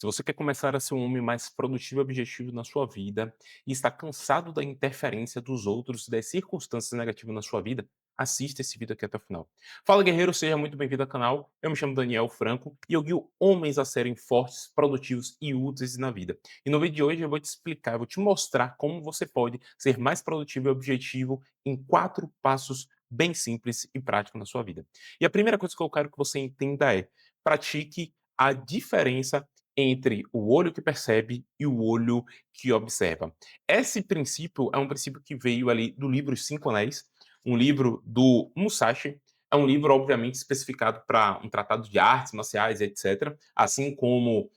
Se você quer começar a ser um homem mais produtivo e objetivo na sua vida e está cansado da interferência dos outros e das circunstâncias negativas na sua vida, assista esse vídeo aqui até o final. Fala, guerreiro, seja muito bem-vindo ao canal. Eu me chamo Daniel Franco e eu guio homens a serem fortes, produtivos e úteis na vida. E no vídeo de hoje eu vou te explicar, eu vou te mostrar como você pode ser mais produtivo e objetivo em 4 passos bem simples e práticos na sua vida. E a primeira coisa que eu quero que você entenda é: pratique a diferença entre o olho que percebe e o olho que observa. Esse princípio é um princípio que veio ali do livro Os Cinco Anéis, um livro do Musashi. É um livro, obviamente, especificado para um tratado de artes marciais, etc., assim como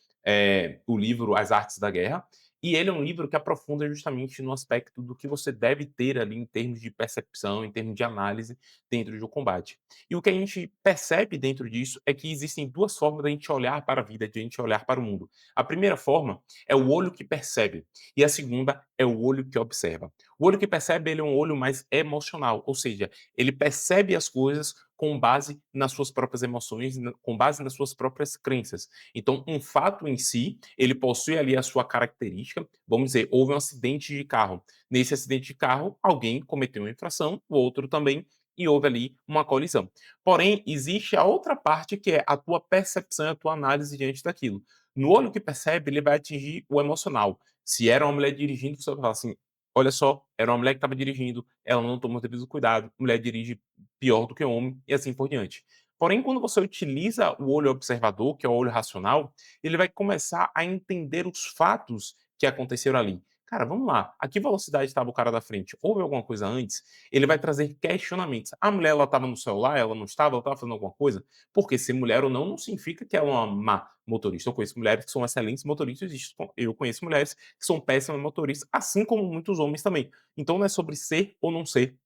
o livro As Artes da Guerra. E ele é um livro que aprofunda justamente no aspecto do que você deve ter ali em termos de percepção, em termos de análise dentro do combate. E o que a gente percebe dentro disso é que existem 2 formas da gente olhar para a vida, de a gente olhar para o mundo. A primeira forma é o olho que percebe, e a segunda é o olho que observa. O olho que percebe, ele é um olho mais emocional, ou seja, ele percebe as coisas com base nas suas próprias emoções, com base nas suas próprias crenças. Então, um fato em si, ele possui ali a sua característica. Vamos dizer, houve um acidente de carro. Nesse acidente de carro, alguém cometeu uma infração, o outro também, e houve ali uma colisão. Porém, existe a outra parte que é a tua percepção e a tua análise diante daquilo. No olho que percebe, ele vai atingir o emocional. Se era uma mulher dirigindo, você vai falar assim: olha só, era uma mulher que estava dirigindo, ela não tomou o devido cuidado, mulher dirige pior do que homem, e assim por diante. Porém, quando você utiliza o olho observador, que é o olho racional, ele vai começar a entender os fatos que aconteceram ali. Cara, vamos lá. A que velocidade estava o cara da frente? Houve alguma coisa antes? Ele vai trazer questionamentos. A mulher, ela estava no celular, ela não estava, ela estava fazendo alguma coisa? Porque ser mulher ou não, não significa que ela é uma má motorista. Eu conheço mulheres que são excelentes motoristas, eu conheço mulheres que são péssimas motoristas, assim como muitos homens também. Então não é sobre ser ou não ser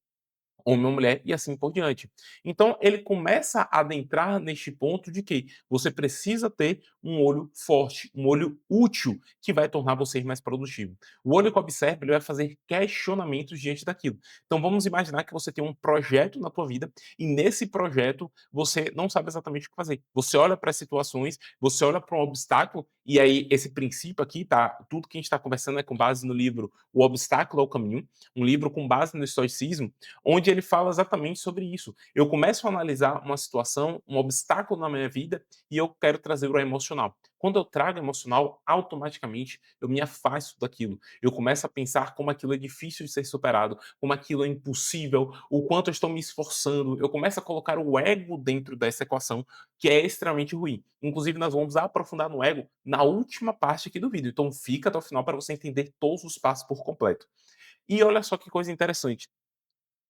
homem ou mulher e assim por diante. Então ele começa a adentrar neste ponto de que você precisa ter um olho forte, um olho útil, que vai tornar você mais produtivo. O olho que observa, ele vai fazer questionamentos diante daquilo. Então vamos imaginar que você tem um projeto na tua vida e nesse projeto você não sabe exatamente o que fazer. Você olha para as situações, você olha para um obstáculo e aí esse princípio aqui, tá? Tudo que a gente está conversando é com base no livro O Obstáculo ao Caminho, um livro com base no estoicismo, onde ele fala exatamente sobre isso. Eu começo a analisar uma situação, um obstáculo na minha vida e eu quero trazer o emocional. Quando eu trago emocional, automaticamente eu me afasto daquilo. Eu começo a pensar como aquilo é difícil de ser superado, como aquilo é impossível, o quanto eu estou me esforçando. Eu começo a colocar o ego dentro dessa equação, que é extremamente ruim. Inclusive, nós vamos aprofundar no ego na última parte aqui do vídeo. Então, fica até o final para você entender todos os passos por completo. E olha só que coisa interessante.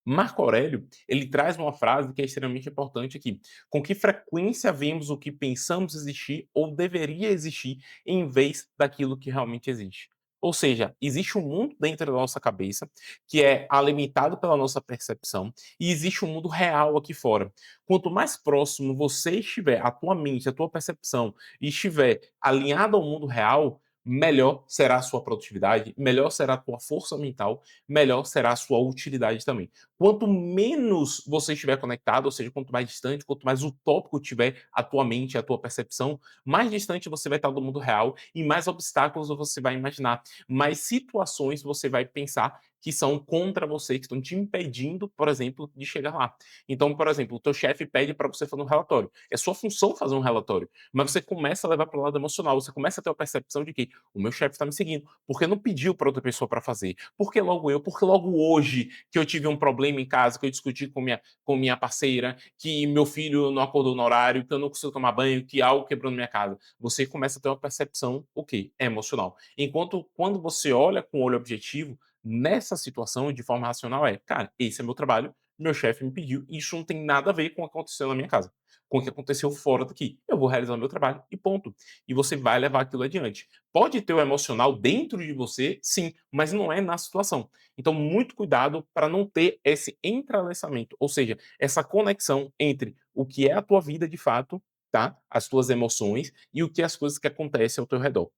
Marco Aurélio, ele traz uma frase que é extremamente importante aqui. Com que frequência vemos o que pensamos existir ou deveria existir em vez daquilo que realmente existe? Ou seja, existe um mundo dentro da nossa cabeça que é alimentado pela nossa percepção e existe um mundo real aqui fora. Quanto mais próximo você estiver, a tua mente, a tua percepção estiver alinhada ao mundo real, melhor será a sua produtividade, melhor será a tua força mental, melhor será a sua utilidade também. Quanto menos você estiver conectado, ou seja, quanto mais distante, quanto mais utópico tiver a tua mente, a tua percepção, mais distante você vai estar do mundo real e mais obstáculos você vai imaginar, mais situações você vai pensar que são contra você, que estão te impedindo, por exemplo, de chegar lá. Então, por exemplo, o teu chefe pede para você fazer um relatório. É sua função fazer um relatório, mas você começa a levar para o lado emocional, você começa a ter a percepção de que o meu chefe está me seguindo, porque não pediu para outra pessoa para fazer, porque logo eu, porque logo hoje que eu tive um problema em casa, que eu discuti com minha parceira, que meu filho não acordou no horário, que eu não consigo tomar banho, que algo quebrou na minha casa. Você começa a ter uma percepção, o quê? É emocional. Enquanto quando você olha com o olho objetivo, nessa situação, de forma racional, é, cara, esse é meu trabalho, meu chefe me pediu, isso não tem nada a ver com o que aconteceu na minha casa, com o que aconteceu fora daqui. Eu vou realizar o meu trabalho e ponto. E você vai levar aquilo adiante. Pode ter o emocional dentro de você, sim, mas não é na situação. Então, muito cuidado para não ter esse entrelaçamento, ou seja, essa conexão entre o que é a tua vida de fato, tá? As tuas emoções e o que é as coisas que acontecem ao teu redor.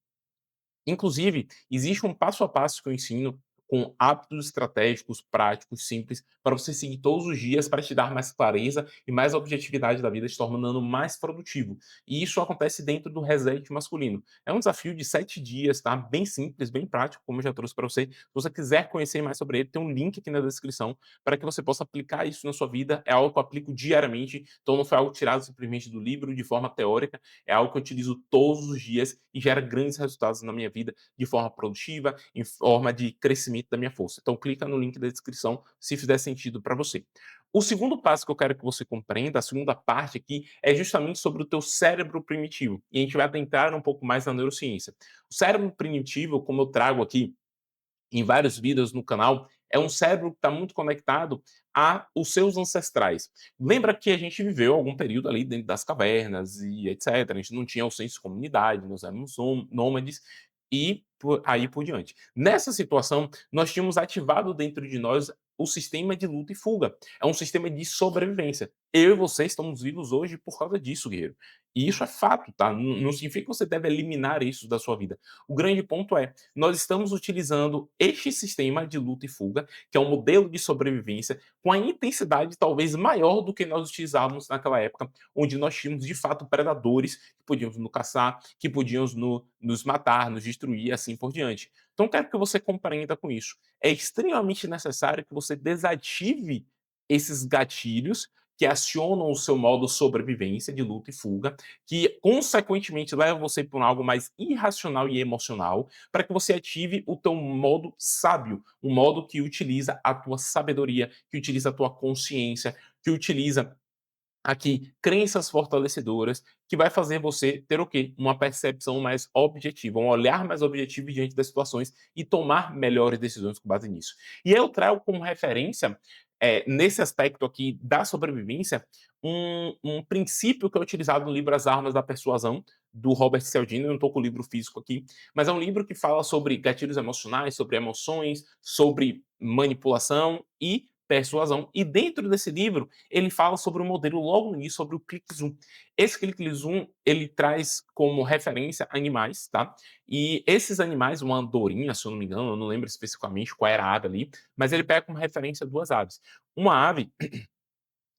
Inclusive, existe um passo a passo que eu ensino com hábitos estratégicos, práticos, simples, para você seguir todos os dias para te dar mais clareza e mais objetividade da vida, te tornando mais produtivo. E isso acontece dentro do reset masculino. É um desafio de 7 dias, tá? Bem simples, bem prático, como eu já trouxe para você. Se você quiser conhecer mais sobre ele, tem um link aqui na descrição para que você possa aplicar isso na sua vida. É algo que eu aplico diariamente, então não foi algo tirado simplesmente do livro de forma teórica, é algo que eu utilizo todos os dias e gera grandes resultados na minha vida de forma produtiva, em forma de crescimento da minha força. Então clica no link da descrição se fizer sentido para você. O segundo passo que eu quero que você compreenda, a segunda parte aqui, é justamente sobre o teu cérebro primitivo. E a gente vai adentrar um pouco mais na neurociência. O cérebro primitivo, como eu trago aqui em vários vídeos no canal, é um cérebro que está muito conectado a os seus ancestrais. Lembra que a gente viveu algum período ali dentro das cavernas e etc. A gente não tinha o senso de comunidade, nós éramos nômades e aí por diante. Nessa situação, nós tínhamos ativado dentro de nós o sistema de luta e fuga. É um sistema de sobrevivência. Eu e você estamos vivos hoje por causa disso, guerreiro. E isso é fato, tá? Não significa que você deve eliminar isso da sua vida. O grande ponto é, nós estamos utilizando este sistema de luta e fuga, que é um modelo de sobrevivência, com a intensidade talvez maior do que nós utilizávamos naquela época, onde nós tínhamos de fato predadores que podiam nos caçar, que podiam nos matar, nos destruir e assim por diante. Então, quero que você compreenda com isso. É extremamente necessário que você desative esses gatilhos que acionam o seu modo sobrevivência de luta e fuga, que consequentemente leva você para algo mais irracional e emocional, para que você ative o teu modo sábio, um modo que utiliza a tua sabedoria, que utiliza a tua consciência, que utiliza aqui crenças fortalecedoras, que vai fazer você ter o quê? Uma percepção mais objetiva, um olhar mais objetivo diante das situações e tomar melhores decisões com base nisso. E eu trago como referência, nesse aspecto aqui da sobrevivência, um princípio que é utilizado no livro As Armas da Persuasão, do Robert Cialdini. Eu não estou com o livro físico aqui, mas é um livro que fala sobre gatilhos emocionais, sobre emoções, sobre manipulação e persuasão. E dentro desse livro, ele fala sobre o modelo logo no início, sobre o click zoom. Esse click zoom, ele traz como referência animais, tá? E esses animais, uma andorinha, se eu não me engano, eu não lembro especificamente qual era a ave ali, mas ele pega como referência duas aves. Uma ave,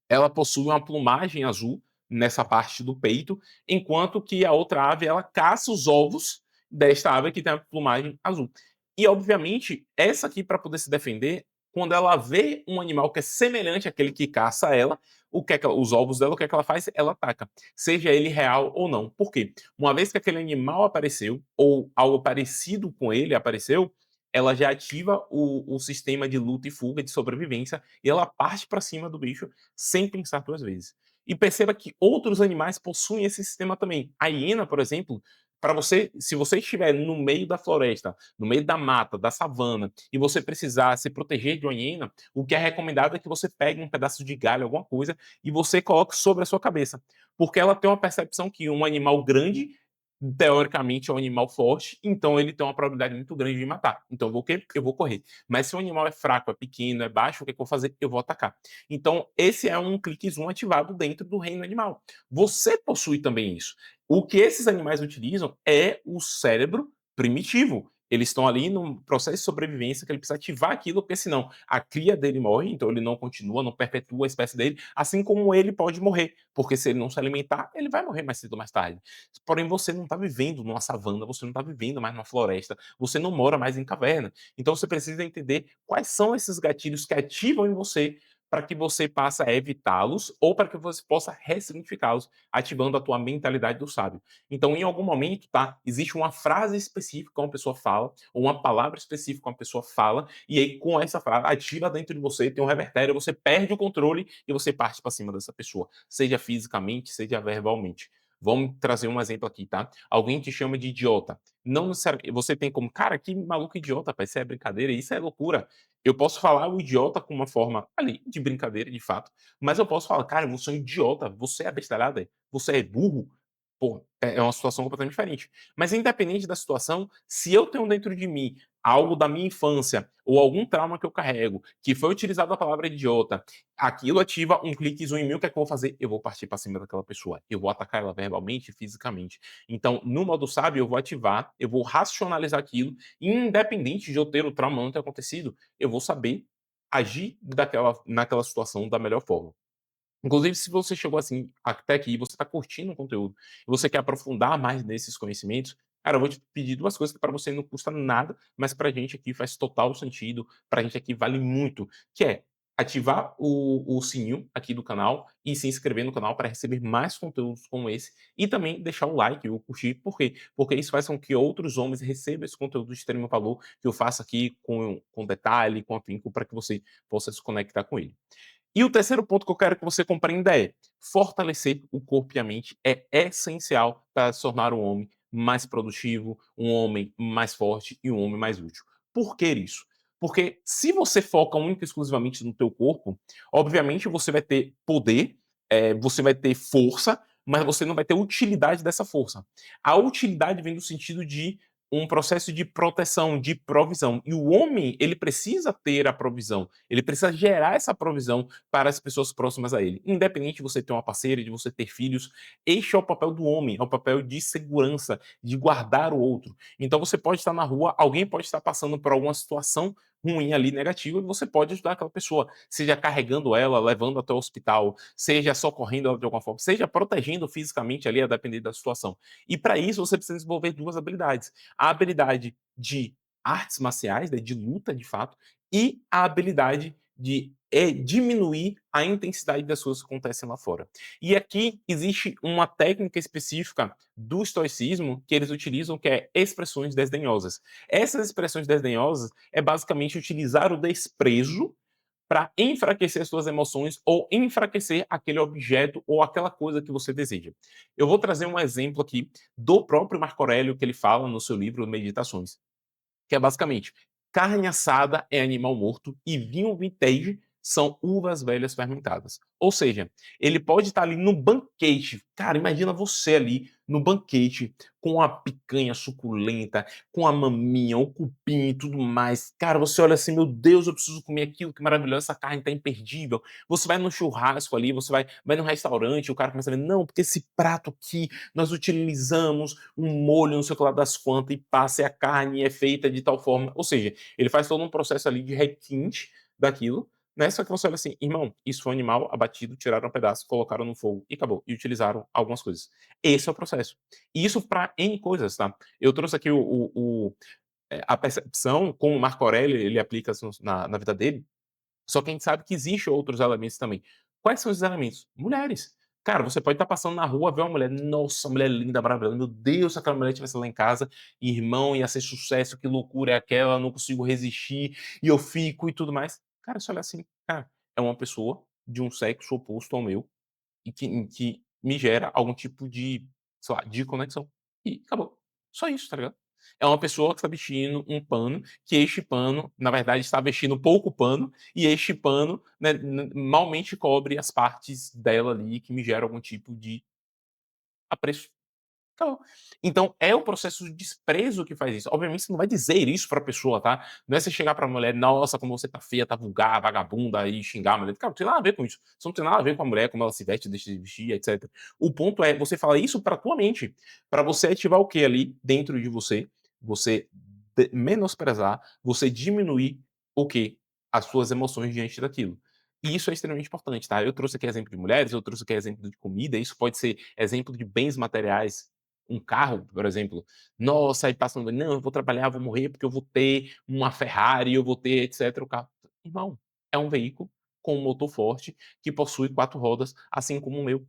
ela possui uma plumagem azul nessa parte do peito, enquanto que a outra ave, ela caça os ovos desta ave que tem a plumagem azul. E, obviamente, essa aqui, para poder se defender, quando ela vê um animal que é semelhante àquele que caça ela, o que é que os ovos dela, o que é que ela faz? Ela ataca, seja ele real ou não. Por quê? Uma vez que aquele animal apareceu, ou algo parecido com ele apareceu, ela já ativa o sistema de luta e fuga, de sobrevivência, e ela parte para cima do bicho sem pensar duas vezes. E perceba que outros animais possuem esse sistema também. A hiena, por exemplo, para você, se você estiver no meio da floresta, no meio da mata, da savana, e você precisar se proteger de uma hiena, o que é recomendado é que você pegue um pedaço de galho, alguma coisa, e você coloque sobre a sua cabeça. Porque ela tem uma percepção que um animal grande, teoricamente, é um animal forte, então ele tem uma probabilidade muito grande de matar. Então eu vou o quê? Eu vou correr. Mas se o animal é fraco, é pequeno, é baixo, o que, é que eu vou fazer? Eu vou atacar. Então, esse é um clique zoom ativado dentro do reino animal. Você possui também isso. O que esses animais utilizam é o cérebro primitivo. Eles estão ali num processo de sobrevivência que ele precisa ativar aquilo, porque senão a cria dele morre, então ele não continua, não perpetua a espécie dele, assim como ele pode morrer, porque se ele não se alimentar, ele vai morrer mais cedo ou mais tarde. Porém, você não está vivendo numa savana, você não está vivendo mais numa floresta, você não mora mais em caverna. Então você precisa entender quais são esses gatilhos que ativam em você para que você possa evitá-los ou para que você possa ressignificá-los, ativando a tua mentalidade do sábio. Então, em algum momento, tá? Existe uma frase específica que uma pessoa fala, ou uma palavra específica que uma pessoa fala, e aí com essa frase ativa dentro de você, tem um revertério, você perde o controle e você parte para cima dessa pessoa, seja fisicamente, seja verbalmente. Vamos trazer um exemplo aqui, tá? Alguém te chama de idiota. Não necessariamente. Você tem como, cara, que maluco idiota, pai, isso é brincadeira, isso é loucura. Eu posso falar o idiota com uma forma ali de brincadeira, de fato, mas eu posso falar, cara, você é um idiota, você é abestalhada, você é burro. Pô, é uma situação completamente diferente. Mas independente da situação, se eu tenho dentro de mim algo da minha infância ou algum trauma que eu carrego, que foi utilizado a palavra idiota, aquilo ativa um cliquezinho em mim, o que é que eu vou fazer? Eu vou partir para cima daquela pessoa. Eu vou atacar ela verbalmente e fisicamente. Então, no modo sábio, eu vou ativar, eu vou racionalizar aquilo, e independente de eu ter o trauma não ter acontecido, eu vou saber agir naquela situação da melhor forma. Inclusive, se você chegou assim até aqui e você está curtindo o conteúdo, e você quer aprofundar mais nesses conhecimentos, cara, eu vou te pedir 2 coisas que para você não custa nada, mas pra gente aqui faz total sentido, pra gente aqui vale muito, que é ativar o sininho aqui do canal e se inscrever no canal para receber mais conteúdos como esse, e também deixar o like, o curtir. Por quê? Porque isso faz com que outros homens recebam esse conteúdo de extremo valor, que eu faço aqui com detalhe, com afinco, para que você possa se conectar com ele. E o terceiro ponto que eu quero que você compreenda é: fortalecer o corpo e a mente é essencial para se tornar um homem mais produtivo, um homem mais forte e um homem mais útil. Por que isso? Porque se você foca única e exclusivamente no teu corpo, obviamente você vai ter poder, você vai ter força, mas você não vai ter utilidade dessa força. A utilidade vem no sentido de um processo de proteção, de provisão. E o homem, ele precisa ter a provisão, ele precisa gerar essa provisão para as pessoas próximas a ele. Independente de você ter uma parceira, de você ter filhos, este é o papel do homem, é o papel de segurança, de guardar o outro. Então você pode estar na rua, alguém pode estar passando por alguma situação ruim ali, negativa, e você pode ajudar aquela pessoa, seja carregando ela, levando até o hospital, seja socorrendo ela de alguma forma, seja protegendo fisicamente ali, a depender da situação. E para isso você precisa desenvolver duas habilidades: a habilidade de artes marciais, né, de luta de fato, e a habilidade de diminuir a intensidade das coisas que acontecem lá fora. E aqui existe uma técnica específica do estoicismo que eles utilizam, que é expressões desdenhosas. Essas expressões desdenhosas é basicamente utilizar o desprezo para enfraquecer as suas emoções ou enfraquecer aquele objeto ou aquela coisa que você deseja. Eu vou trazer um exemplo aqui do próprio Marco Aurélio, que ele fala no seu livro Meditações, que é basicamente: carne assada é animal morto e vinho vintage são uvas velhas fermentadas. Ou seja, ele pode estar ali no banquete. Cara, imagina você ali no banquete com a picanha suculenta, com a maminha, o cupim e tudo mais. Cara, você olha assim, meu Deus, eu preciso comer aquilo, que maravilhoso, essa carne tá imperdível. Você vai no churrasco ali, você vai no restaurante, o cara começa a ver, não, porque esse prato aqui nós utilizamos um molho, não sei o que lá das quantas, e passa e a carne é feita de tal forma. Ou seja, ele faz todo um processo ali de requinte daquilo, né? Só que você olha assim, irmão, isso foi um animal abatido, tiraram um pedaço, colocaram no fogo e acabou. E utilizaram algumas coisas. Esse é o processo. E isso para N coisas, tá? Eu trouxe aqui a percepção, como o Marco Aurélio ele aplica na vida dele, só que a gente sabe que existem outros elementos também. Quais são esses elementos? Mulheres. Cara, você pode estar passando na rua, ver uma mulher, nossa, mulher linda, maravilhosa, meu Deus, se aquela mulher estivesse lá em casa, irmão, ia ser sucesso, que loucura é aquela, não consigo resistir, e eu fico e tudo mais. Cara, você olha assim, cara, é uma pessoa de um sexo oposto ao meu, e que me gera algum tipo de, sei lá, de conexão. E acabou. Só isso, tá ligado? É uma pessoa que está vestindo um pano, que este pano, na verdade, está vestindo pouco pano, e este pano, né, malmente cobre as partes dela ali que me geram algum tipo de apreço. Acabou. Então é o processo de desprezo que faz isso. Obviamente você não vai dizer isso pra pessoa, tá? Não é você chegar pra mulher: "Nossa, como você tá feia, tá vulgar, vagabunda", e xingar a mulher. Cara, não tem nada a ver com isso. Isso não tem nada a ver com a mulher, como ela se veste, deixa de vestir, etcétera. O ponto é você falar isso pra tua mente, pra você ativar o quê ali dentro de você? Você menosprezar, você diminuir o quê? As suas emoções diante daquilo. E isso é extremamente importante, tá? Eu trouxe aqui exemplo de mulheres, eu trouxe aqui exemplo de comida, isso pode ser exemplo de bens materiais, um carro, por exemplo. Nossa, aí passa não, eu vou trabalhar, vou morrer porque eu vou ter uma Ferrari, eu vou ter etc. O carro. Irmão, é um veículo com um motor forte que possui 4 rodas, assim como o meu.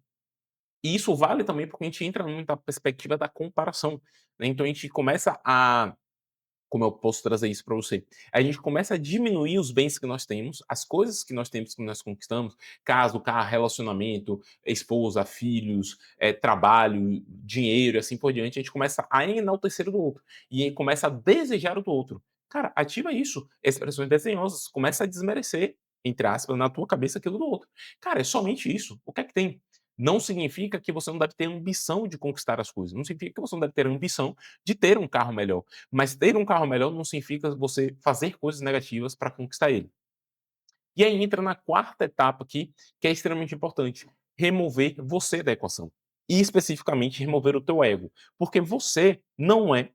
E isso vale também porque a gente entra numa perspectiva da comparação, né? Então a gente começa a, como eu posso trazer isso para você? A gente começa a diminuir os bens que nós temos, as coisas que nós temos, que nós conquistamos, casa, carro, relacionamento, esposa, filhos, trabalho, dinheiro e assim por diante. A gente começa a enaltecer o do outro e aí começa a desejar o do outro. Cara, ativa isso. Expressões desenhosas. Começa a desmerecer, entre aspas, na tua cabeça aquilo do outro. Cara, é somente isso. O que é que tem? Não significa que você não deve ter ambição de conquistar as coisas, não significa que você não deve ter ambição de ter um carro melhor, mas ter um carro melhor não significa você fazer coisas negativas para conquistar ele. E aí entra na quarta etapa aqui, que é extremamente importante, remover você da equação. E especificamente remover o teu ego, porque você não é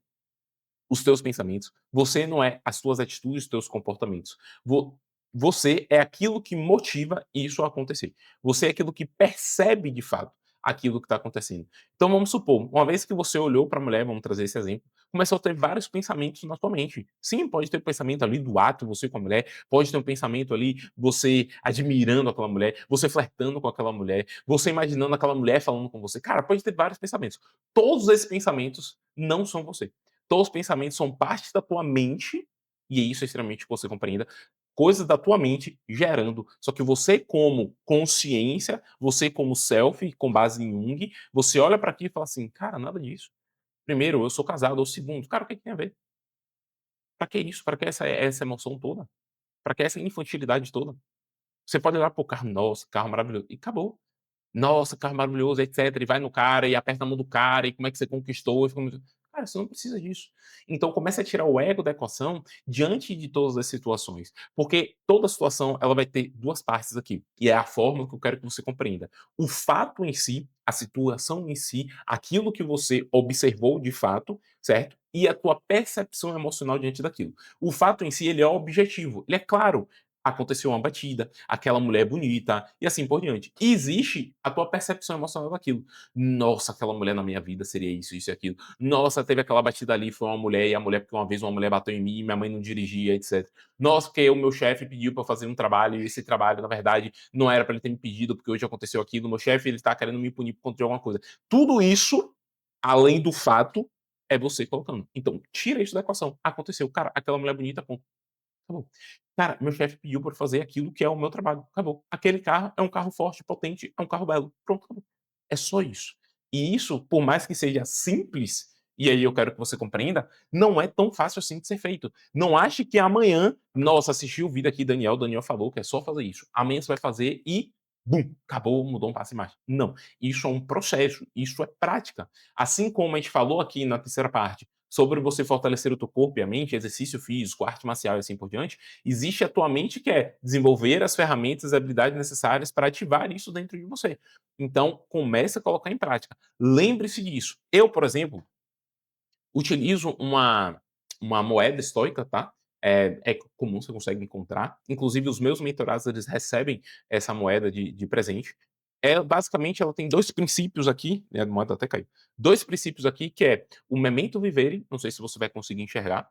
os teus pensamentos, você não é as tuas atitudes, os teus comportamentos. Vo Você é aquilo que motiva isso a acontecer. Você é aquilo que percebe de fato aquilo que está acontecendo. Então vamos supor, uma vez que você olhou para a mulher, vamos trazer esse exemplo, começou a ter vários pensamentos na sua mente. Sim, pode ter o pensamento ali do ato, você com a mulher, pode ter um pensamento ali, você admirando aquela mulher, você flertando com aquela mulher, você imaginando aquela mulher falando com você. Cara, pode ter vários pensamentos. Todos esses pensamentos não são você. Todos os pensamentos são parte da tua mente, e isso é extremamente que você compreenda, coisas da tua mente gerando. Só que você, como consciência, você, como self, com base em Jung, você olha pra aquilo e fala assim: cara, nada disso. Primeiro, eu sou casado, ou segundo, cara, o que, que tem a ver? Pra que isso? Pra que essa emoção toda? Pra que essa infantilidade toda? Você pode olhar pro carro, nossa, carro maravilhoso, e acabou. Nossa, carro maravilhoso, etcétera, e vai no cara, e aperta a mão do cara, e como é que você conquistou, e fica muito cara, você não precisa disso. Então começa a tirar o ego da equação diante de todas as situações, porque toda situação ela vai ter 2 partes aqui, e é a forma que eu quero que você compreenda. O fato em si, a situação em si, aquilo que você observou de fato, certo? E a tua percepção emocional diante daquilo. O fato em si, ele é objetivo, ele é claro, aconteceu uma batida, aquela mulher é bonita e assim por diante. E existe a tua percepção emocional daquilo. Nossa, aquela mulher na minha vida seria isso, isso e aquilo. Nossa, teve aquela batida ali, foi uma mulher, e a mulher, porque uma vez uma mulher bateu em mim, e minha mãe não dirigia, etc. Nossa, porque o meu chefe pediu para fazer um trabalho, e esse trabalho, na verdade, não era para ele ter me pedido, porque hoje aconteceu aquilo, meu chefe, ele tá querendo me punir por conta de alguma coisa. Tudo isso, além do fato, é você colocando. Então, tira isso da equação. Aconteceu, cara, aquela mulher bonita, ponto. Acabou. Cara, meu chefe pediu pra eu fazer aquilo que é o meu trabalho, acabou. Aquele carro é um carro forte, potente, é um carro belo, pronto, acabou. É só isso. E isso, por mais que seja simples, e aí eu quero que você compreenda, não é tão fácil assim de ser feito. Não ache que amanhã, nossa, assistiu o vídeo aqui, Daniel falou que é só fazer isso. Amanhã você vai fazer e, bum, acabou, mudou um passo em marcha. Não, isso é um processo, isso é prática. Assim como a gente falou aqui na terceira parte, sobre você fortalecer o teu corpo e a mente, exercício físico, arte marcial e assim por diante, existe a tua mente que é desenvolver as ferramentas e habilidades necessárias para ativar isso dentro de você. Então, comece a colocar em prática. Lembre-se disso. Eu, por exemplo, utilizo uma moeda estoica, tá? É comum, você consegue encontrar. Inclusive, os meus mentorados, eles recebem essa moeda de presente. Basicamente, ela tem 2 princípios aqui, né, a moeda até caiu. 2 princípios aqui, que é o memento vivere, não sei se você vai conseguir enxergar,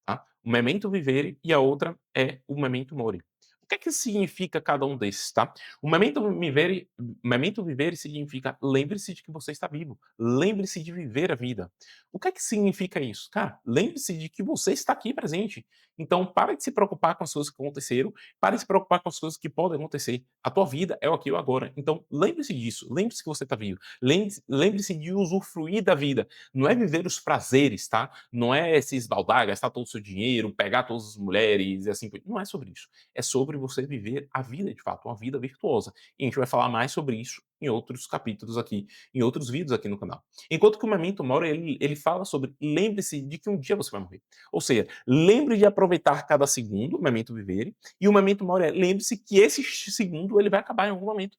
tá? O memento vivere e a outra é o memento mori. O que é que significa cada um desses, tá? Memento vivere significa lembre-se de que você está vivo, lembre-se de viver a vida. O que é que significa isso? Cara, lembre-se de que você está aqui presente. Então, para de se preocupar com as coisas que aconteceram, para de se preocupar com as coisas que podem acontecer. A tua vida é o aqui e o agora. Então, lembre-se disso, lembre-se que você está vivo, lembre-se de usufruir da vida. Não é viver os prazeres, tá? Não é se esbaldar, gastar todo o seu dinheiro, pegar todas as mulheres e assim não é sobre isso. É sobre você viver a vida de fato, uma vida virtuosa. E a gente vai falar mais sobre isso em outros capítulos aqui, em outros vídeos aqui no canal. Enquanto que o Memento Mori, ele fala sobre lembre-se de que um dia você vai morrer. Ou seja, lembre de aproveitar cada segundo, Memento Vivere, e o Memento Mori é lembre-se que esse segundo ele vai acabar em algum momento.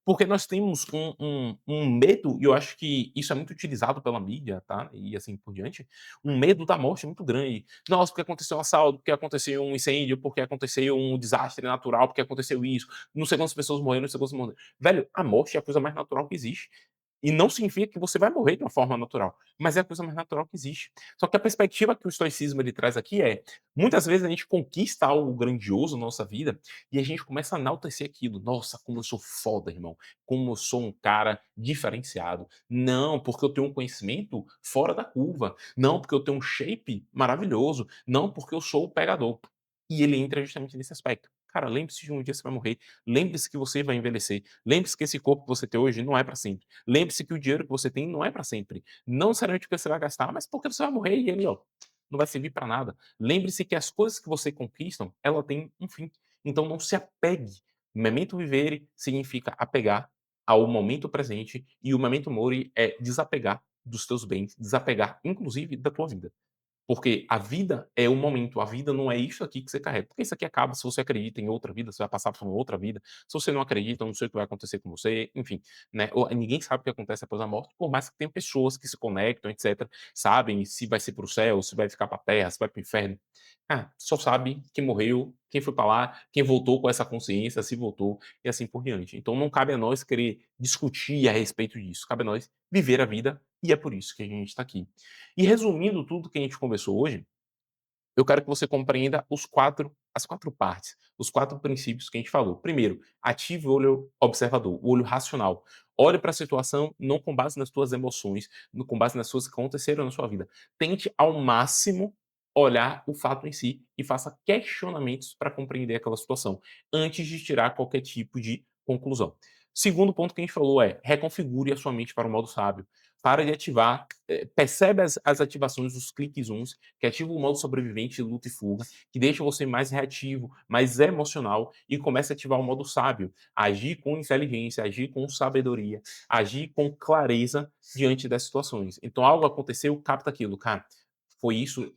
Porque nós temos um medo, e eu acho que isso é muito utilizado pela mídia, tá, e assim por diante, um medo da morte muito grande. Nossa, porque aconteceu um assalto, porque aconteceu um incêndio, porque aconteceu um desastre natural, porque aconteceu isso, não sei quantas pessoas morreram, não sei quantas morreram. Velho, a morte é a coisa mais natural que existe. E não significa que você vai morrer de uma forma natural, mas é a coisa mais natural que existe. Só que a perspectiva que o estoicismo ele traz aqui é, muitas vezes a gente conquista algo grandioso na nossa vida e a gente começa a enaltecer aquilo. Nossa, como eu sou foda, irmão. Como eu sou um cara diferenciado. Não, porque eu tenho um conhecimento fora da curva. Não, porque eu tenho um shape maravilhoso. Não, porque eu sou o pegador. E ele entra justamente nesse aspecto. Cara, lembre-se de um dia você vai morrer. Lembre-se que você vai envelhecer. Lembre-se que esse corpo que você tem hoje não é para sempre. Lembre-se que o dinheiro que você tem não é para sempre. Não necessariamente porque você vai gastar, mas porque você vai morrer e ele, ó, não vai servir para nada. Lembre-se que as coisas que você conquistam, ela tem um fim. Então não se apegue. Memento vivere significa apegar. ao momento presente, e o memento mori é desapegar dos teus bens, desapegar inclusive da tua vida. Porque a vida é o momento, a vida não é isso aqui que você carrega, porque isso aqui acaba, se você acredita em outra vida, você vai passar por uma outra vida, se você não acredita, eu não sei o que vai acontecer com você, enfim, né, ninguém sabe o que acontece após a morte, por mais que tenha pessoas que se conectam, etcétera, sabem se vai ser para o céu, se vai ficar para a terra, se vai para o inferno. Só sabe quem morreu, quem foi para lá, quem voltou com essa consciência, se voltou, e assim por diante. Então não cabe a nós querer discutir a respeito disso, cabe a nós viver a vida, e é por isso que a gente está aqui. E resumindo tudo que a gente conversou hoje, eu quero que você compreenda as 4 partes, os 4 princípios que a gente falou. Primeiro, ative o olho observador, o olho racional. Olhe para a situação não com base nas suas emoções, com base nas coisas que aconteceram na sua vida. Tente ao máximo olhar o fato em si e faça questionamentos para compreender aquela situação, antes de tirar qualquer tipo de conclusão. Segundo ponto que a gente falou é, reconfigure a sua mente para o modo sábio. Para de ativar, percebe as ativações, os cliques uns que ativa o modo sobrevivente, luta e fuga, que deixa você mais reativo, mais emocional e começa a ativar o modo sábio, agir com inteligência, agir com sabedoria, agir com clareza diante das situações. Então algo aconteceu, capta aquilo, cara, foi isso,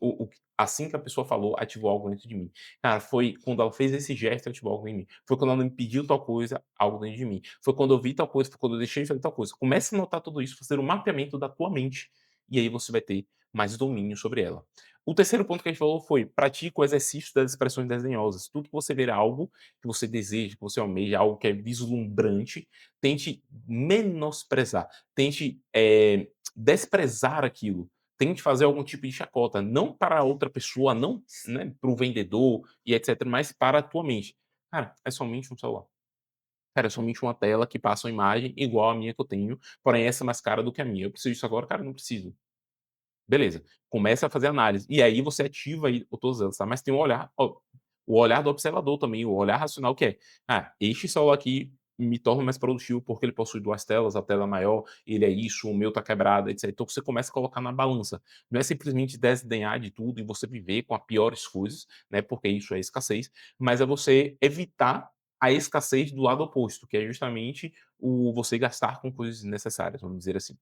assim que a pessoa falou, ativou algo dentro de mim. Cara, foi quando ela fez esse gesto, ativou algo em mim. Foi quando ela me pediu tal coisa, algo dentro de mim. Foi quando eu vi tal coisa, foi quando eu deixei de fazer tal coisa. Comece a notar tudo isso, fazer um mapeamento da tua mente, e aí você vai ter mais domínio sobre ela. O terceiro ponto que a gente falou foi: pratique o exercício das expressões desdenhosas. Tudo que você ver algo que você deseja, que você almeja, algo que é vislumbrante, tente menosprezar, tente desprezar aquilo. Tente fazer algum tipo de chacota, não para a outra pessoa, não, né, para o vendedor e etc, mas para a tua mente. Cara, é somente um celular. Cara, é somente uma tela que passa uma imagem igual a minha que eu tenho, porém essa é mais cara do que a minha. Eu preciso disso agora? Cara, não preciso. Beleza, começa a fazer análise, e aí você ativa aí todas elas, tá, mas tem um olhar, o olhar do observador também, o olhar racional que é: este celular aqui me torna mais produtivo porque ele possui 2 telas, a tela é maior, ele é isso, o meu tá quebrado, etcétera. Então você começa a colocar na balança, não é simplesmente desdenhar de tudo e você viver com as piores coisas, né, porque isso é escassez, mas é você evitar a escassez do lado oposto, que é justamente o você gastar com coisas desnecessárias, vamos dizer assim.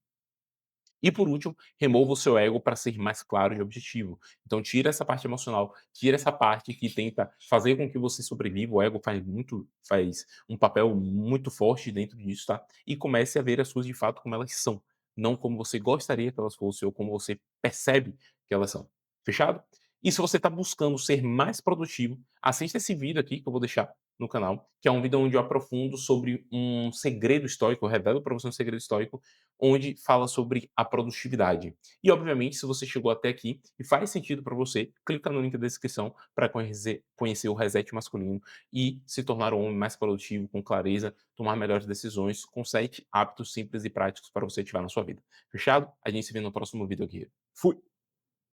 E por último, remova o seu ego para ser mais claro e objetivo. Então tira essa parte emocional, tira essa parte que tenta fazer com que você sobreviva, o ego faz um papel muito forte dentro disso, tá. E comece a ver as coisas de fato como elas são, não como você gostaria que elas fossem ou como você percebe que elas são. Fechado? E se você está buscando ser mais produtivo, assista esse vídeo aqui que eu vou deixar no canal, que é um vídeo onde eu aprofundo sobre um segredo estoico, eu revelo para você um segredo estoico, onde fala sobre a produtividade. E, obviamente, se você chegou até aqui e faz sentido para você, clica no link da descrição para conhecer o Reset Masculino e se tornar um homem mais produtivo, com clareza, tomar melhores decisões, com 7 hábitos simples e práticos para você ativar na sua vida. Fechado? A gente se vê no próximo vídeo aqui. Fui!